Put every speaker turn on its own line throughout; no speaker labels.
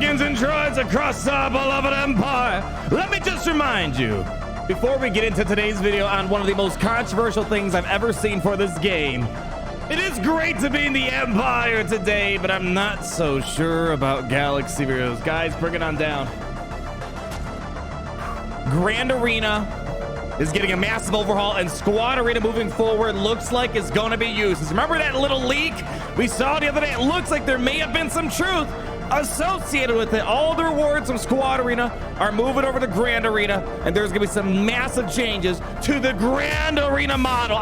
dragons and droids across our beloved empire. Let me just remind you, before we get into today's video on one of the most controversial things I've ever seen for this game, it is great to be in the Empire today, but I'm not so sure about Galaxy Heroes. Guys, bring it on down. Grand Arena is getting a massive overhaul, and Squad Arena moving forward looks like it's going to be useless. Remember that little leak we saw the other day? It looks like there may have been some truth associated with it. All the rewards from Squad Arena are moving over to Grand Arena, and there's going to be some massive changes to the Grand Arena model.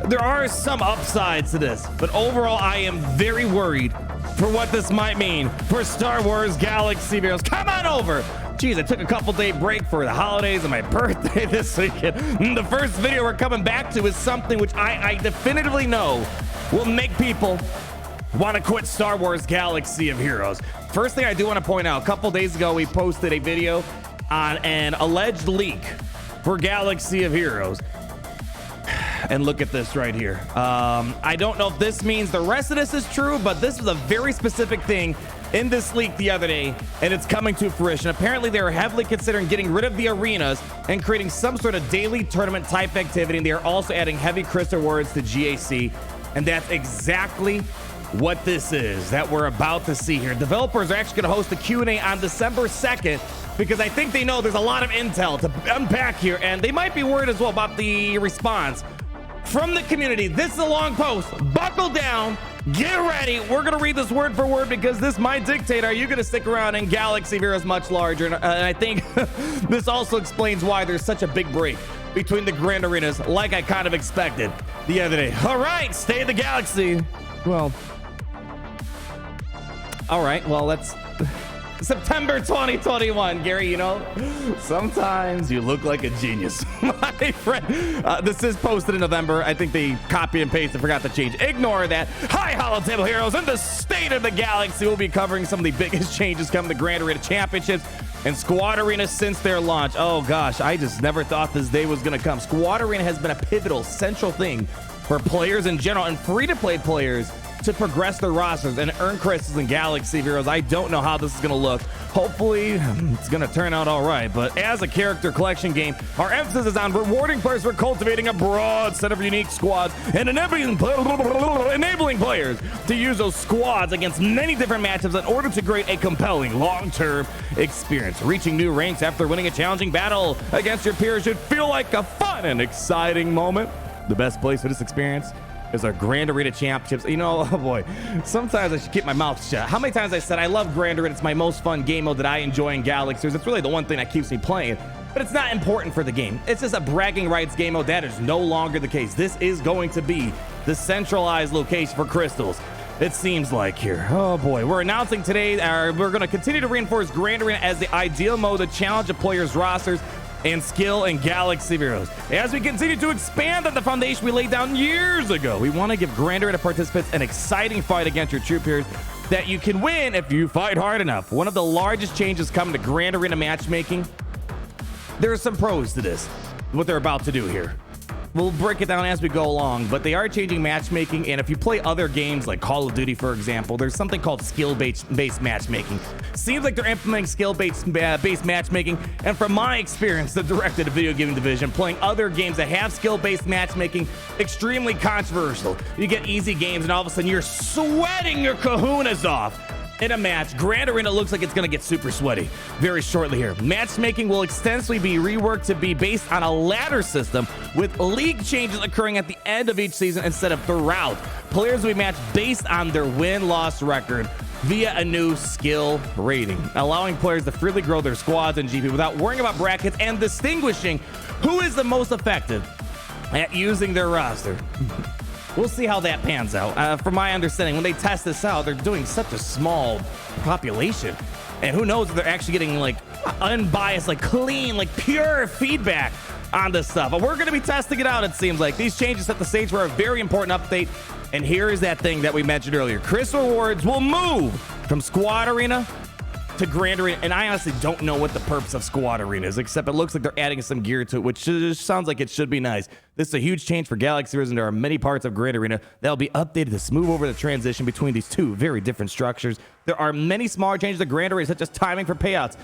There are some upsides to this, but overall, I am very worried for what this might mean for Star Wars Galaxy Heroes. Come on over. Jeez, I took a couple-day break for the holidays and my birthday this weekend. The first video we're coming back to is something which I definitively know will make people want to quit Star Wars Galaxy of Heroes. First thing I do want to point out, a couple days ago, we posted a video on an alleged leak for Galaxy of Heroes. And look at this right here. I don't know if this means the rest of this is true, but this was a very specific thing in this leak the other day, and it's coming to fruition. Apparently, they are heavily considering getting rid of the arenas and creating some sort of daily tournament type activity, and they are also adding heavy crystal rewards to GAC, and that's exactly what this is that we're about to see here. Developers are actually going to host a Q&A on December 2nd because I think they know there's a lot of intel to unpack here, and they might be worried as well about the response from the community. This is a long post. Buckle down. Get ready. We're going to read this word for word because this might dictate, are you going to stick around in Galaxy Heroes much larger? And I think this also explains why there's such a big break between the Grand Arenas, like I kind of expected the other day. All right, stay in the Galaxy. Well, all right, well, let's... September 2021, Gary, you know, sometimes you look like a genius, my friend. This is posted in November. I think they copy and paste and forgot to change. Ignore that. Hi, Hollow Table Heroes. In the state of the galaxy, we'll be covering some of the biggest changes coming to Grand Arena Championships and Squad Arena since their launch. Oh, gosh, I just never thought this day was going to come. Squad Arena has been a pivotal, central thing for players in general and free-to-play players to progress their rosters and earn crystals in Galaxy Heroes. I don't know how this is going to look. Hopefully, it's going to turn out all right. But as a character collection game, our emphasis is on rewarding players for cultivating a broad set of unique squads and enabling players to use those squads against many different matchups in order to create a compelling long-term experience. Reaching new ranks after winning a challenging battle against your peers should feel like a fun and exciting moment. The best place for this experience is our Grand Arena Championships. You know, oh boy, sometimes I should keep my mouth shut. How many times I said I love Grand Arena? It's my most fun game mode that I enjoy in Galaxies. It's really the one thing that keeps me playing, but it's not important for the game. It's just a bragging rights game mode. That is no longer the case. This is going to be the centralized location for crystals, it seems like here. Oh boy, we're announcing today, we're going to continue to reinforce Grand Arena as the ideal mode to challenge a player's rosters and skill in Galaxy Heroes. As we continue to expand on the foundation we laid down years ago, we want to give Grand Arena participants an exciting fight against your true peers that you can win if you fight hard enough. One of the largest changes coming to Grand Arena matchmaking. There are some pros to this, what they're about to do here. We'll break it down as we go along, but they are changing matchmaking, and if you play other games like Call of Duty, for example, there's something called skill-based matchmaking. Seems like they're implementing skill-based matchmaking, and from my experience, the directed video gaming division, playing other games that have skill-based matchmaking, extremely controversial. You get easy games, and all of a sudden, you're sweating your kahunas off. In a match, Grand Arena looks like it's going to get super sweaty very shortly here. Matchmaking will extensively be reworked to be based on a ladder system with league changes occurring at the end of each season instead of throughout. Players will be matched based on their win-loss record via a new skill rating, allowing players to freely grow their squads in GP without worrying about brackets and distinguishing who is the most effective at using their roster. We'll see how that pans out. From my understanding, when they test this out, they're doing such a small population. And who knows if they're actually getting like unbiased, like clean, like pure feedback on this stuff. But we're going to be testing it out, it seems like. These changes set the stage for a very important update. And here is that thing that we mentioned earlier. Crystal rewards will move from Squad Arena to Grand Arena, and I honestly don't know what the purpose of Squad Arena is, except it looks like they're adding some gear to it, which just sounds like it should be nice. This is a huge change for Galaxy Heroes, and there are many parts of Grand Arena that will be updated to smooth over the transition between these two very different structures. There are many smaller changes to Grand Arena, such as timing for payouts.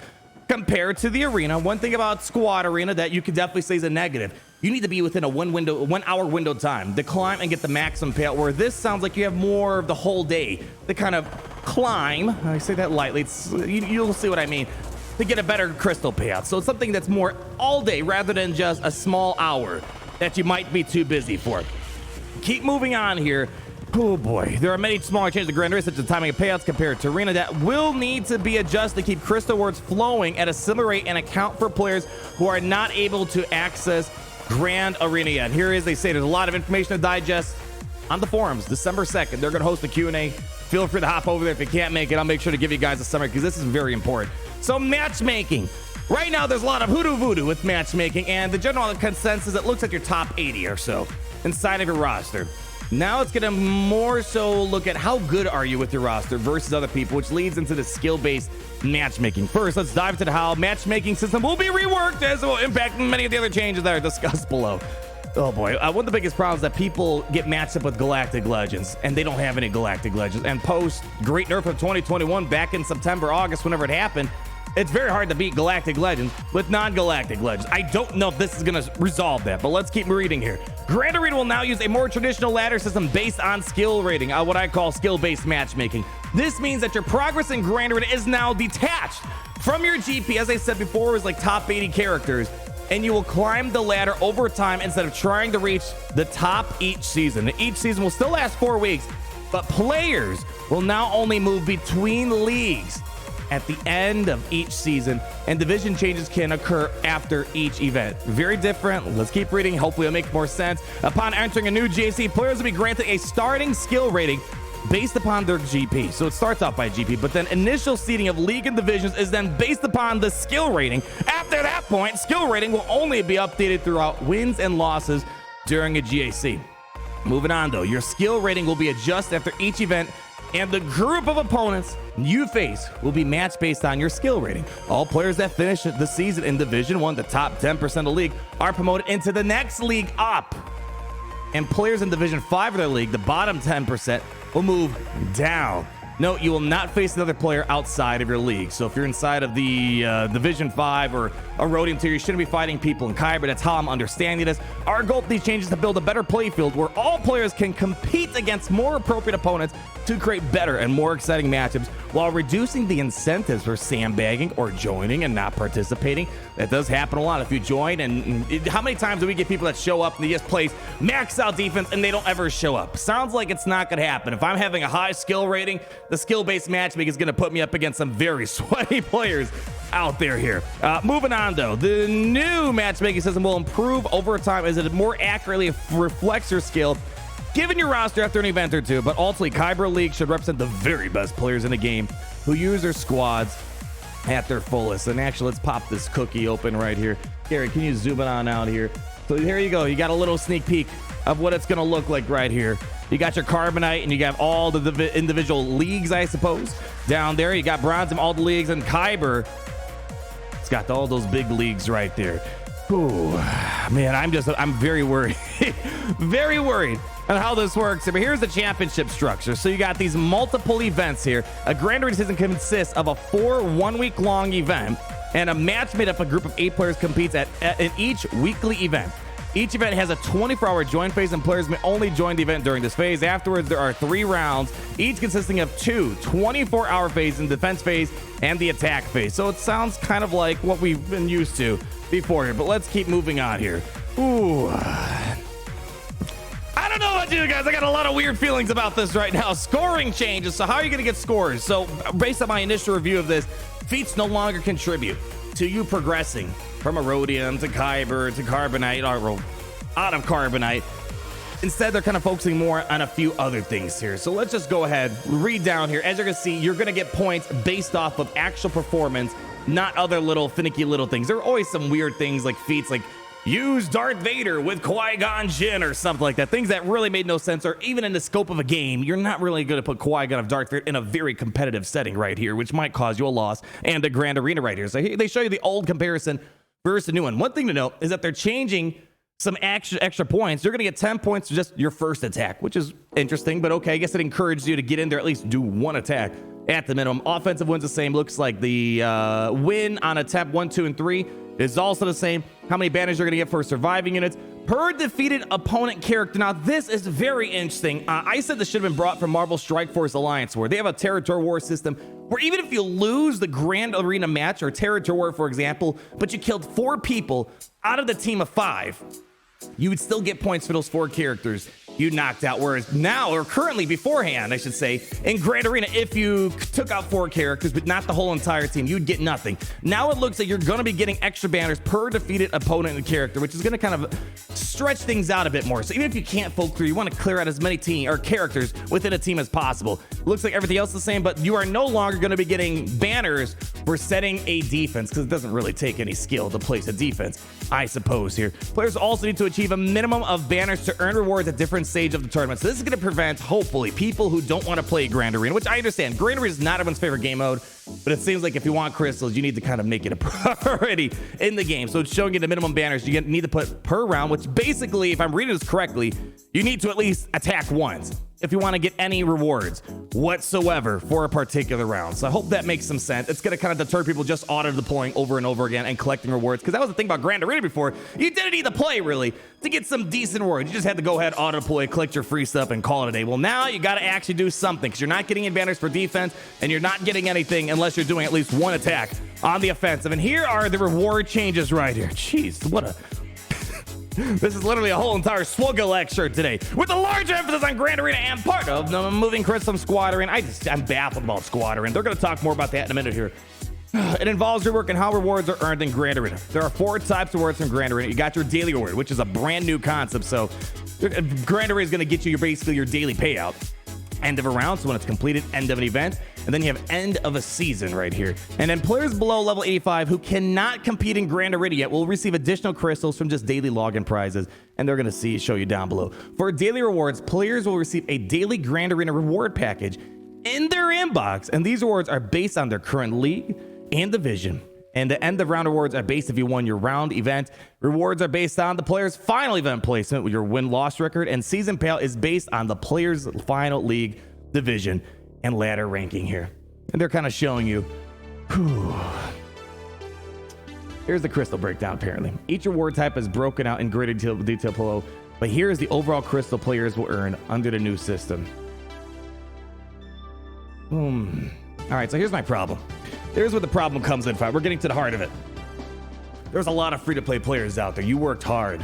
Compared to the arena, one thing about Squad Arena that you can definitely say is a negative, you need to be within a 1 hour window time to climb and get the maximum payout, where this sounds like you have more of the whole day to kind of climb. I say that lightly, you'll see what I mean, to get a better crystal payout. So it's something that's more all day rather than just a small hour that you might be too busy for. Keep moving on here. Oh boy, there are many smaller changes to Grand Arena, such as timing of payouts compared to Arena, that will need to be adjusted to keep crystal rewards flowing at a similar rate and account for players who are not able to access Grand Arena yet. Here is, they say there's a lot of information to digest on the forums. December 2nd, they're going to host a Q&A. Feel free to hop over there. If you can't make it, I'll make sure to give you guys a summary, because this is very important. So matchmaking. Right now, there's a lot of hoodoo voodoo with matchmaking, and the general consensus, it looks like your top 80 or so inside of your roster. Now it's going to more so look at how good are you with your roster versus other people, which leads into the skill-based matchmaking. First, let's dive into how matchmaking system will be reworked, as it will impact many of the other changes that are discussed below. Oh boy, one of the biggest problems is that people get matched up with Galactic Legends, and they don't have any Galactic Legends. And post Great Nerf of 2021, back in September, August, whenever it happened, it's very hard to beat Galactic Legends with non-Galactic Legends. I don't know if this is going to resolve that, but let's keep reading here. Grand Arena will now use a more traditional ladder system based on skill rating, what I call skill-based matchmaking. This means that your progress in Grand Arena is now detached from your GP. As I said before, it was like top 80 characters, and you will climb the ladder over time instead of trying to reach the top each season. Each season will still last 4 weeks, but players will now only move between leagues at the end of each season, and division changes can occur after each event. Very different. Let's keep reading. Hopefully it'll make more sense. Upon entering a new GAC, players will be granted a starting skill rating based upon their GP. So it starts off by GP, but then initial seeding of league and divisions is then based upon the skill rating. After that point, skill rating will only be updated throughout wins and losses during a GAC. Moving on though, your skill rating will be adjusted after each event, and the group of opponents you face will be matched based on your skill rating. All players that finish the season in Division 1, the top 10% of the league, are promoted into the next league up. And players in Division 5 of their league, the bottom 10%, will move down. Note, you will not face another player outside of your league. So if you're inside of the Division 5 or a Rhodium tier, you shouldn't be fighting people in Kyber. That's how I'm understanding this. Our goal with these changes is to build a better playfield where all players can compete against more appropriate opponents to create better and more exciting matchups, while reducing the incentives for sandbagging or joining and not participating. That does happen a lot. If you join, and how many times do we get people that show up and they just play max out defense and they don't ever show up? Sounds like it's not going to happen. If I'm having a high skill rating, the skill-based matchmaking is going to put me up against some very sweaty players out there here. Moving on though, the new matchmaking system will improve over time as it more accurately reflects your skill given your roster after an event or two, but ultimately Kyber League should represent the very best players in the game who use their squads at their fullest. And actually, let's pop this cookie open right here. Gary, can you zoom it on out here? So here you go. You got a little sneak peek of what it's going to look like right here. You got your Carbonite, and you got all the individual leagues, I suppose, down there. You got Bronze in all the leagues, and Kyber, it's got all those big leagues right there. Ooh, man, I'm very worried. Very worried on how this works. But here's the championship structure. So you got these multiple events here. A Grand Arena season consists of a 4 one-week-long event, and a match made up of a group of 8 players competes in each weekly event. Each event has a 24-hour join phase, and players may only join the event during this phase. Afterwards, there are 3 rounds, each consisting of 2 24-hour phases, the defense phase and the attack phase. So it sounds kind of like what we've been used to before here, but let's keep moving on here. Ooh. I don't know about you guys. I got a lot of weird feelings about this right now. Scoring changes. So how are you going to get scores? So based on my initial review of this, feats no longer contribute to you progressing from a Rhodium to Kyber to Carbonite, or out of Carbonite. Instead, they're kind of focusing more on a few other things here. So let's just go ahead, read down here. As you're going to see, you're going to get points based off of actual performance, not other little finicky little things. There are always some weird things like feats, like use Darth Vader with Qui-Gon Jinn or something like that. Things that really made no sense, or even in the scope of a game, you're not really going to put Qui-Gon of Darth Vader in a very competitive setting right here, which might cause you a loss and a grand arena right here. So here they show you the old comparison versus the new one. One thing to note is that they're changing some extra points. You're going to get 10 points for just your first attack, which is interesting, but okay, I guess it encourages you to get in there, at least do one attack at the minimum. Offensive win's the same. Looks like the win on attempt 1, 2, and 3 is also the same. How many banners you're going to get for surviving units per defeated opponent character. Now, this is very interesting. I said this should have been brought from Marvel Strike Force Alliance War. They have a territory war system where even if you lose the Grand Arena match or territory war, for example, but you killed 4 people out of the team of 5, you would still get points for those 4 characters you knocked out. Whereas now, or currently beforehand, I should say, in Grand Arena, if you took out 4 characters, but not the whole entire team, you'd get nothing. Now it looks like you're going to be getting extra banners per defeated opponent and character, which is going to kind of stretch things out a bit more. So even if you can't folk through, you want to clear out as many team or characters within a team as possible. Looks like everything else is the same, but you are no longer going to be getting banners for setting a defense, because it doesn't really take any skill to place a defense, I suppose here. Players also need to achieve a minimum of banners to earn rewards at different stage of the tournament. So this is going to prevent, hopefully, people who don't want to play Grand Arena, which I understand. Grand Arena is not everyone's favorite game mode, but it seems like if you want crystals, you need to kind of make it a priority in the game. So it's showing you the minimum banners you need to put per round, which basically, if I'm reading this correctly, you need to at least attack once if you want to get any rewards whatsoever for a particular round. So I hope that makes some sense. It's going to kind of deter people just auto-deploying over and over again and collecting rewards, because that was the thing about Grand Arena before. You didn't need to play, really, to get some decent rewards. You just had to go ahead, auto-deploy, collect your free stuff, and call it a day. Well, now you got to actually do something, because you're not getting any banners for defense, and you're not getting anything unless you're doing at least one attack on the offensive. And here are the reward changes right here. Jeez, what a... This is literally a whole entire SWGoH shirt today, with a large emphasis on Grand Arena and part of the moving Crystal Squadron. I'm baffled about Squadron. They're going to talk more about that in a minute here. It involves reworking how rewards are earned in Grand Arena. There are 4 types of rewards from Grand Arena. You got your daily reward, which is a brand new concept. So Grand Arena is going to get you basically your daily payout. End of a round, so when it's completed, end of an event. And then you have end of a season right here. And then players below level 85 who cannot compete in Grand Arena yet will receive additional crystals from just daily login prizes. And they're going to show you down below. For daily rewards, players will receive a daily Grand Arena reward package in their inbox. And these rewards are based on their current league and division. And the end of round rewards are based if you won your round event. Rewards are based on the player's final event placement with your win-loss record. And season payout is based on the player's final league, division, and ladder ranking here. And they're kind of showing you. Here's the crystal breakdown, apparently. Each reward type is broken out in greater detail below. But here's the overall crystal players will earn under the new system. All right, so here's my problem. Here's where the problem comes in, fight. We're getting to the heart of it. There's a lot of free-to-play players out there. You worked hard,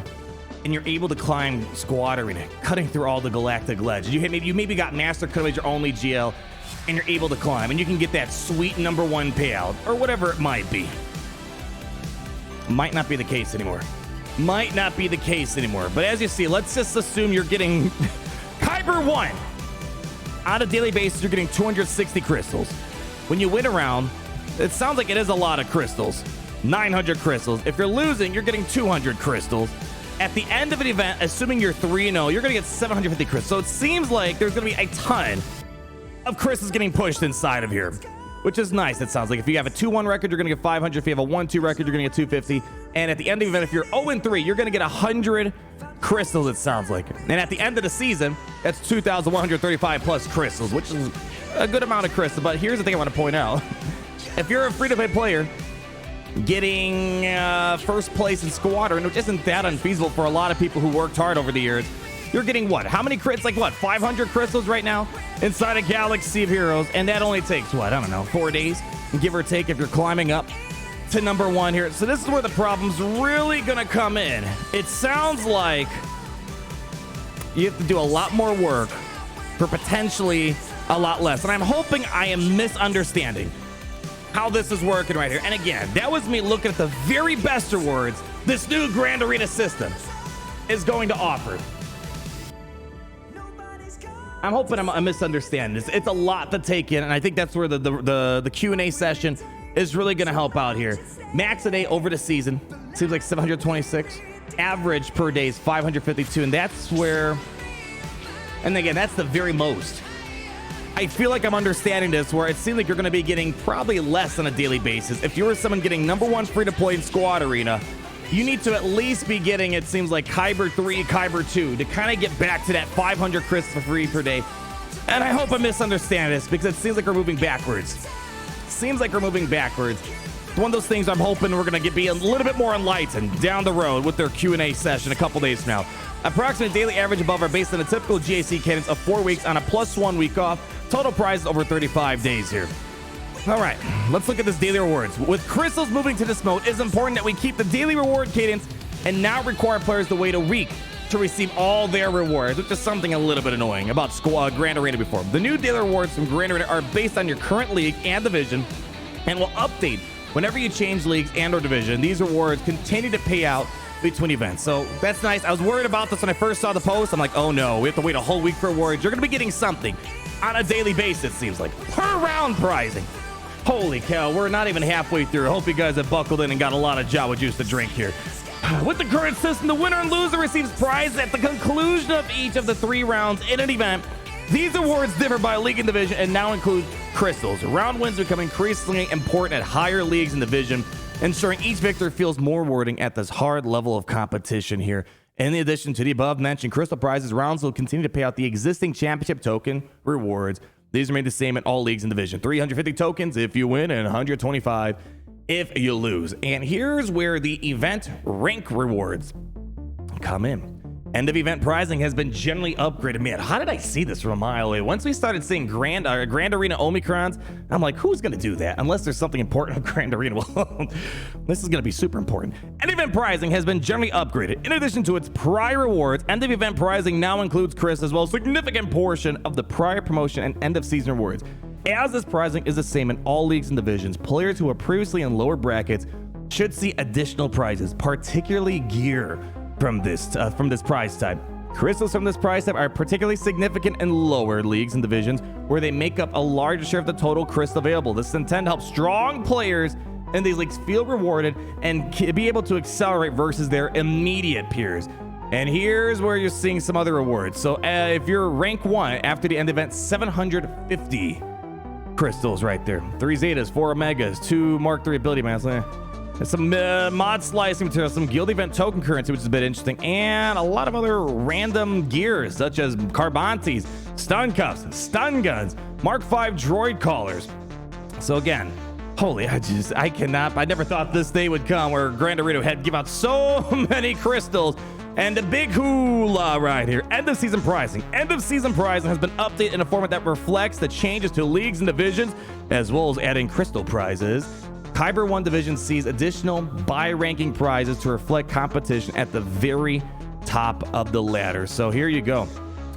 and you're able to climb Squad Arena, cutting through all the galactic ledges. You maybe got Master Cut as your only GL, and you're able to climb, and you can get that sweet #1 payout, or whatever it might be. Might not be the case anymore. Might not be the case anymore. But as you see, let's just assume you're getting Kyber 1. On a daily basis, you're getting 260 crystals. When you win a round, it sounds like it is a lot of crystals. 900 crystals. If you're losing, you're getting 200 crystals. At the end of an event, assuming you're 3-0, you're going to get 750 crystals. So it seems like there's going to be a ton of crystals getting pushed inside of here, which is nice. It sounds like if you have a 2-1 record, you're going to get 500. If you have a 1-2 record, you're going to get 250. And at the end of the event, if you're 0-3, you're going to get 100 crystals, it sounds like. And at the end of the season, that's 2,135 plus crystals, which is a good amount of crystals. But here's the thing I want to point out. If you're a free-to-play player getting first place in Squadron, which isn't that unfeasible for a lot of people who worked hard over the years, you're getting what? How many crits? Like what? 500 crystals right now inside a galaxy of heroes. And that only takes what? I don't know, 4 days, give or take, if you're climbing up to #1 here. So this is where the problem's really going to come in. It sounds like you have to do a lot more work for potentially a lot less. And I'm hoping I am misunderstanding how this is working right here. And again, that was me looking at the very best rewards this new Grand Arena system is going to offer. I'm hoping I'm misunderstanding this. It's a lot to take in, and I think that's where the Q&A session is really going to help out here. Max a day over the season seems like 726. average per day is 552, and that's where, and again, that's the very most. I feel like I'm understanding this, where it seems like you're going to be getting probably less on a daily basis. If you were someone getting #1 free to play in Squad Arena, you need to at least be getting, it seems like, Kyber 3, Kyber 2 to kind of get back to that 500 crystals for free per day. And I hope I misunderstand this, because it seems like we're moving backwards. Seems like we're moving backwards. It's one of those things I'm hoping we're going to be a little bit more enlightened down the road with their Q&A session a couple days from now. Approximate daily average above are based on a typical GAC cadence of 4 weeks on a +1 week off. Total prize over 35 days here. All right, let's look at this daily rewards. With crystals moving to this mode, it's important that we keep the daily reward cadence and not require players to wait a week to receive all their rewards, which is something a little bit annoying about Grand Arena before. The new daily rewards from Grand Arena are based on your current league and division and will update whenever you change leagues and or division. These rewards continue to pay out between events. So that's nice. I was worried about this when I first saw the post. I'm like, oh no, we have to wait a whole week for rewards. You're going to be getting something on a daily basis, it seems like, per round pricing. Holy cow, we're not even halfway through. I hope you guys have buckled in and got a lot of Java Juice to drink here. With the current system, the winner and loser receives prizes at the conclusion of each of the 3 rounds in an event. These awards differ by league and division and now include crystals. Round wins become increasingly important at higher leagues and division, ensuring each victor feels more rewarding at this hard level of competition here. In addition to the above-mentioned crystal prizes, rounds will continue to pay out the existing championship token rewards. These remain the same in all leagues and division. 350 tokens if you win and 125 if you lose. And here's where the event rank rewards come in. End of event pricing has been generally upgraded. Man, how did I see this from a mile away? Once we started seeing Grand Arena Omicrons, I'm like, who's going to do that? Unless there's something important with Grand Arena. Well, this is going to be super important. End of event pricing has been generally upgraded. In addition to its prior rewards, end of event pricing now includes Chris as well, a significant portion of the prior promotion and end of season rewards. As this pricing is the same in all leagues and divisions, players who were previously in lower brackets should see additional prizes, particularly gear from this prize type. Crystals from this prize type are particularly significant in lower leagues and divisions where they make up a larger share of the total crystal available. This is intended to help strong players in these leagues feel rewarded and be able to accelerate versus their immediate peers. And here's where you're seeing some other rewards. So if you're rank 1 after the end event, 750 crystals right there. 3 Zetas, 4 Omegas, 2 Mark III ability bands. Some mod slicing material, some guild event token currency, which is a bit interesting, and a lot of other random gears such as Carbantes, stun cuffs, stun guns, Mark V droid collars. So again, holy, I never thought this day would come where Grand Arena had give out so many crystals. And the big hula right here. End of season pricing. End of season pricing has been updated in a format that reflects the changes to leagues and divisions, as well as adding crystal prizes. Kyber 1 division sees additional by-ranking prizes to reflect competition at the very top of the ladder. So here you go.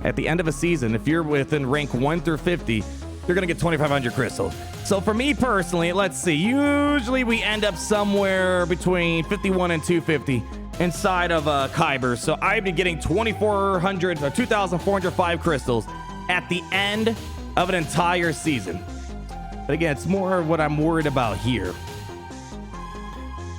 At the end of a season, if you're within rank 1 through 50, you're going to get 2,500 crystals. So for me personally, let's see. Usually we end up somewhere between 51 and 250 inside of Kyber. So I'd be getting 2,400 or 2,405 crystals at the end of an entire season. But again, it's more what I'm worried about here.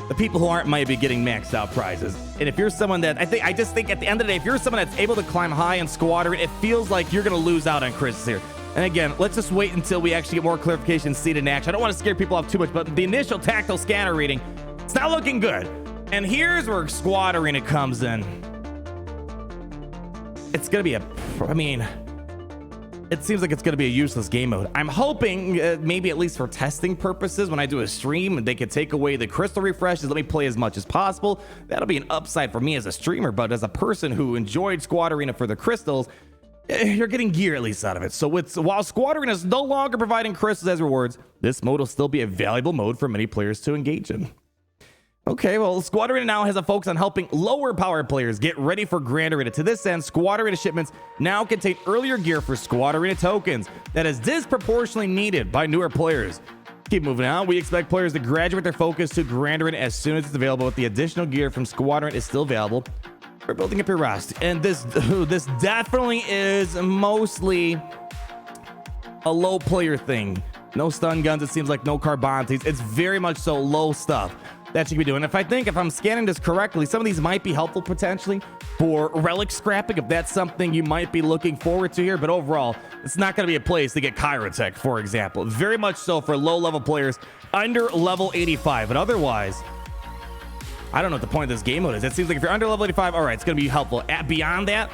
The people who aren't might be getting maxed out prizes. And if you're someone that, I just think at the end of the day, if you're someone that's able to climb high in Squadron, it feels like you're going to lose out on crystals here. And again, let's just wait until we actually get more clarification and see it in action. I don't want to scare people off too much, but the initial tactile scanner reading, it's not looking good. And here's where Squad Arena comes in. It's going to be it seems like it's going to be a useless game mode. I'm hoping maybe at least for testing purposes when I do a stream, they could take away the crystal refreshes, let me play as much as possible. That'll be an upside for me as a streamer, but as a person who enjoyed Squad Arena for the crystals, you're getting gear at least out of it. So while Squad Arena is no longer providing crystals as rewards, this mode will still be a valuable mode for many players to engage in. Okay, well, Squad Arena now has a focus on helping lower power players get ready for Grand Arena. To this end, Squad Arena shipments now contain earlier gear for Squad Arena tokens that is disproportionately needed by newer players. Keep moving on. We expect players to graduate their focus to Grand Arena as soon as it's available, with the additional gear from Squad Arena is still available. We're building up your roster, and this definitely is mostly a low player thing. No stun guns, it seems like no Carbantes. It's very much so low stuff that you can be doing. If I'm scanning this correctly, some of these might be helpful potentially for relic scrapping, if that's something you might be looking forward to here. But overall, it's not going to be a place to get Kyrotech, for example. Very much so for low-level players under level 85. But otherwise, I don't know what the point of this game mode is. It seems like if you're under level 85, all right, it's going to be helpful. Beyond that,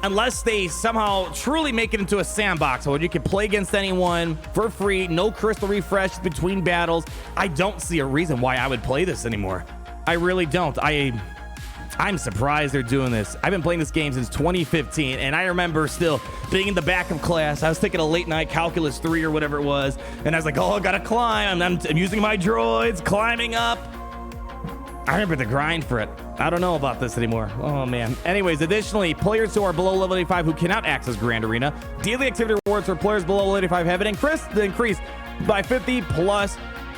unless they somehow truly make it into a sandbox where you can play against anyone for free, no crystal refresh between battles, I don't see a reason why I would play this anymore. I really don't. I'm surprised they're doing this. I've been playing this game since 2015, and I remember still being in the back of class. I was taking a late night calculus 3 or whatever it was, and I was like, oh, I gotta climb. I'm using my droids, climbing up. I remember the grind for it. I don't know about this anymore. Oh, man. Anyways, additionally, players who are below level 85 who cannot access Grand Arena, daily activity rewards for players below level 85 have been increased by 50 plus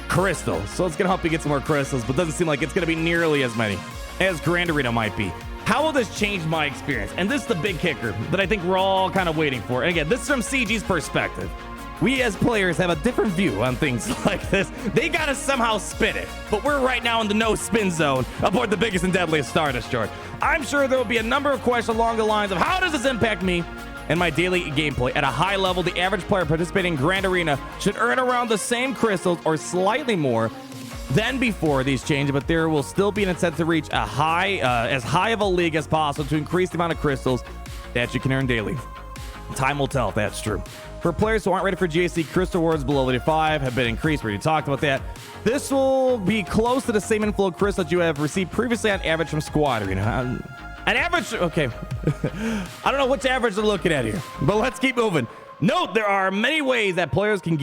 crystals. So it's going to help you get some more crystals, but doesn't seem like it's going to be nearly as many as Grand Arena might be. How will this change my experience? And this is the big kicker that I think we're all kind of waiting for. And again, this is from CG's perspective. We as players have a different view on things like this. They got to somehow spin it, but we're right now in the no spin zone aboard the biggest and deadliest Star Destroyer. I'm sure there will be a number of questions along the lines of how does this impact me and my daily gameplay. At a high level, the average player participating in Grand Arena should earn around the same crystals or slightly more than before these changes, but there will still be an incentive to reach as high of a league as possible to increase the amount of crystals that you can earn daily. Time will tell if that's true. For players who aren't ready for GAC, crystal rewards below 85 have been increased. We already talked about that. This will be close to the same inflow of crystals that you have received previously on average from Squad Arena. An average, okay. I don't know which average they're looking at here, but let's keep moving. Note, there are many ways that players can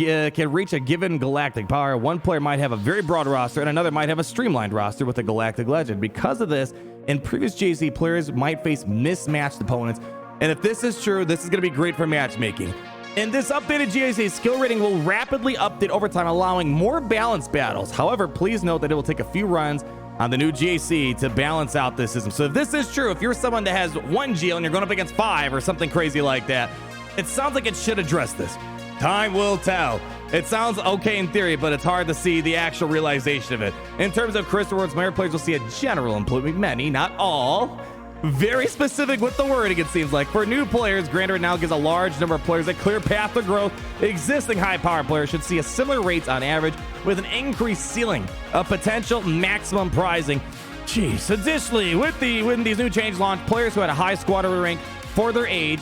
reach a given galactic power. One player might have a very broad roster, and another might have a streamlined roster with a galactic legend. Because of this, in previous GAC, players might face mismatched opponents. And if this is true, this is going to be great for matchmaking. In this updated GAC, skill rating will rapidly update over time, allowing more balanced battles. However, please note that it will take a few runs on the new GAC to balance out this system. So if this is true, if you're someone that has 1 GL and you're going up against 5 or something crazy like that, it sounds like it should address this. Time will tell. It sounds okay in theory, but it's hard to see the actual realization of it. In terms of crystal rewards, player players will see a general improvement, many, not all. Very specific with the wording, it seems like. For new players, Grand Arena now gives a large number of players a clear path to growth. Existing high-power players should see a similar rates on average with an increased ceiling of potential maximum prizing. Jeez. Additionally, when these new changes launch, players who had a high squad rank for their age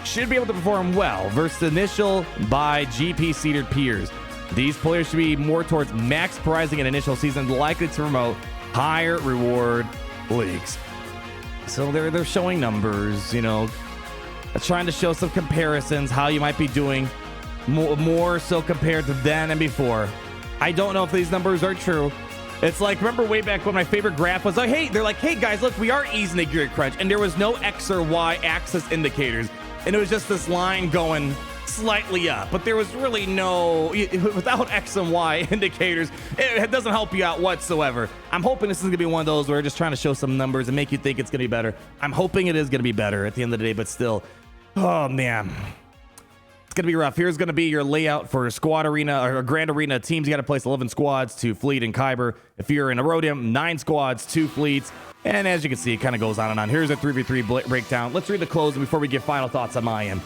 should be able to perform well versus initial by GP seeded peers. These players should be more towards max prizing in initial season, likely to promote higher reward leagues. So they're showing numbers, you know, trying to show some comparisons, how you might be doing more so compared to then and before. I don't know if these numbers are true. It's like, remember way back when my favorite graph was like, hey, they're like, hey guys, look, we are easing the gear crunch, and there was no X or Y axis indicators, and it was just this line going slightly up, but there was really no, without X and Y indicators, it doesn't help you out whatsoever. I'm hoping this is gonna be one of those where we're just trying to show some numbers and make you think it's gonna be better. I'm hoping it is gonna be better at the end of the day, but still, oh man, it's gonna be rough. Here's gonna be your layout for Squad Arena or Grand Arena. Teams, you gotta place 11 squads, 2 fleet and Kyber. If you're in Erodium, 9 squads, 2 fleets. And as you can see, it kind of goes on and on. Here's a 3v3 breakdown. Let's read the close before we give final thoughts on my end.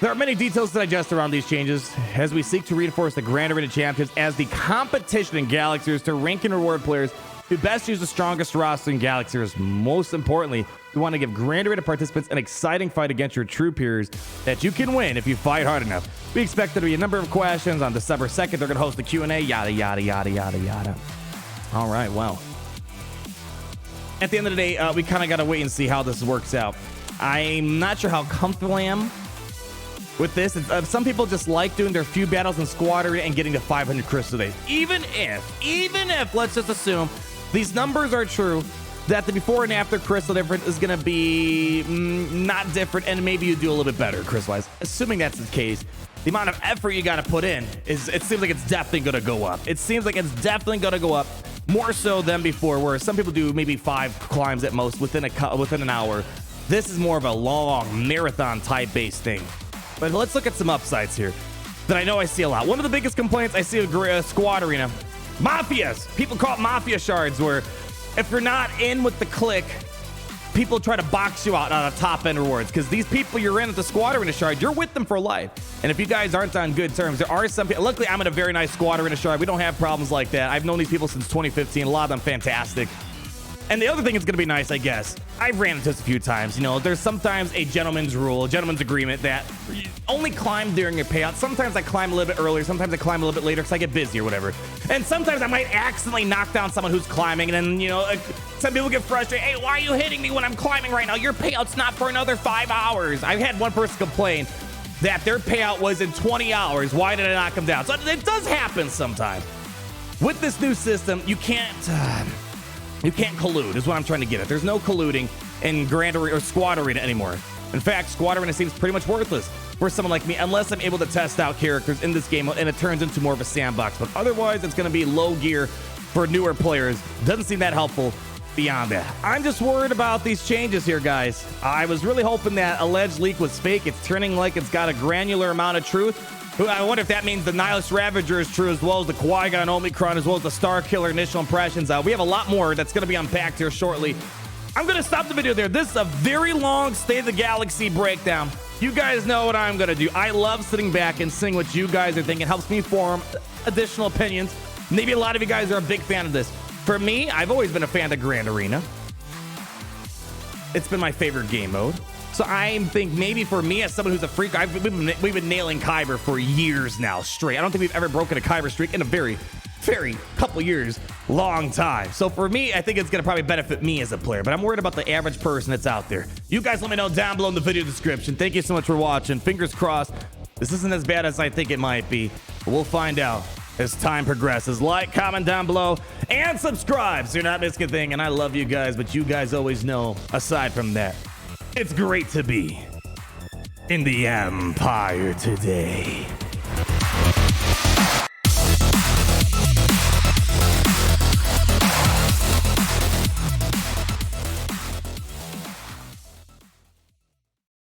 There are many details to digest around these changes as we seek to reinforce the Grand Arena champions as the competition in Galaxiers to rank and reward players who best use the strongest roster in Galaxiers. Most importantly, we want to give Grand Arena participants an exciting fight against your true peers that you can win if you fight hard enough. We expect there to be a number of questions on December 2nd. They're going to host the Q&A, yada, yada, yada, yada, yada. All right, well. At the end of the day, we kind of got to wait and see how this works out. I'm not sure how comfortable I am with this. Some people just like doing their few battles in Squad Arena and getting to 500 crystals a day. Even if, let's just assume these numbers are true, that the before and after crystal difference is going to be not different, and maybe you do a little bit better crystal-wise. Assuming that's the case, the amount of effort you got to put in it seems like it's definitely going to go up. It seems like it's definitely going to go up more so than before, where some people do maybe 5 climbs at most within an hour. This is more of a long marathon type based thing. But let's look at some upsides here that I know I see a lot. One of the biggest complaints I see of Squad Arena Mafias. People call it mafia shards, where if you're not in with the click, people try to box you out on a top end rewards, because these people you're in at the squad arena shard, you're with them for life. And if you guys aren't on good terms, there are some people. Luckily, I'm in a very nice squad arena shard. We don't have problems like that. I've known these people since 2015. A lot of them fantastic. And the other thing is going to be nice, I guess. I've ran into this a few times. You know, there's sometimes a gentleman's rule, a gentleman's agreement that you only climb during your payout. Sometimes I climb a little bit earlier. Sometimes I climb a little bit later because I get busy or whatever. And sometimes I might accidentally knock down someone who's climbing. And then, you know, some people get frustrated. Hey, why are you hitting me when I'm climbing right now? Your payout's not for another 5 hours. I've had one person complain that their payout was in 20 hours. Why did I knock them down? So it does happen sometimes. With this new system, you can't collude, is what I'm trying to get at. There's no colluding in Grand Arena or Squad Arena anymore. In fact, Squad Arena seems pretty much worthless for someone like me, unless I'm able to test out characters in this game and it turns into more of a sandbox. But otherwise, it's going to be low gear for newer players. Doesn't seem that helpful beyond that. I'm just worried about these changes here, guys. I was really hoping that alleged leak was fake. It's turning like it's got a granular amount of truth. I wonder if that means the Nihilist Ravager is true, as well as the Qui-Gon Omicron, as well as the Star Killer initial impressions. We have a lot more that's going to be unpacked here shortly. I'm going to stop the video there. This is a very long State of the Galaxy breakdown. You guys know what I'm going to do. I love sitting back and seeing what you guys are thinking. It helps me form additional opinions. Maybe a lot of you guys are a big fan of this. For me, I've always been a fan of Grand Arena. It's been my favorite game mode. So I think maybe for me, as someone who's a freak, we've been nailing Kyber for years now straight. I don't think we've ever broken a Kyber streak in a very couple years, long time. So for me, I think it's going to probably benefit me as a player, but I'm worried about the average person that's out there. You guys let me know down below in the video description. Thank you so much for watching. Fingers crossed this isn't as bad as I think it might be, but we'll find out as time progresses. Like, comment down below, and subscribe so you're not missing a thing. And I love you guys, but you guys always know, aside from that, it's great to be in the Empire today.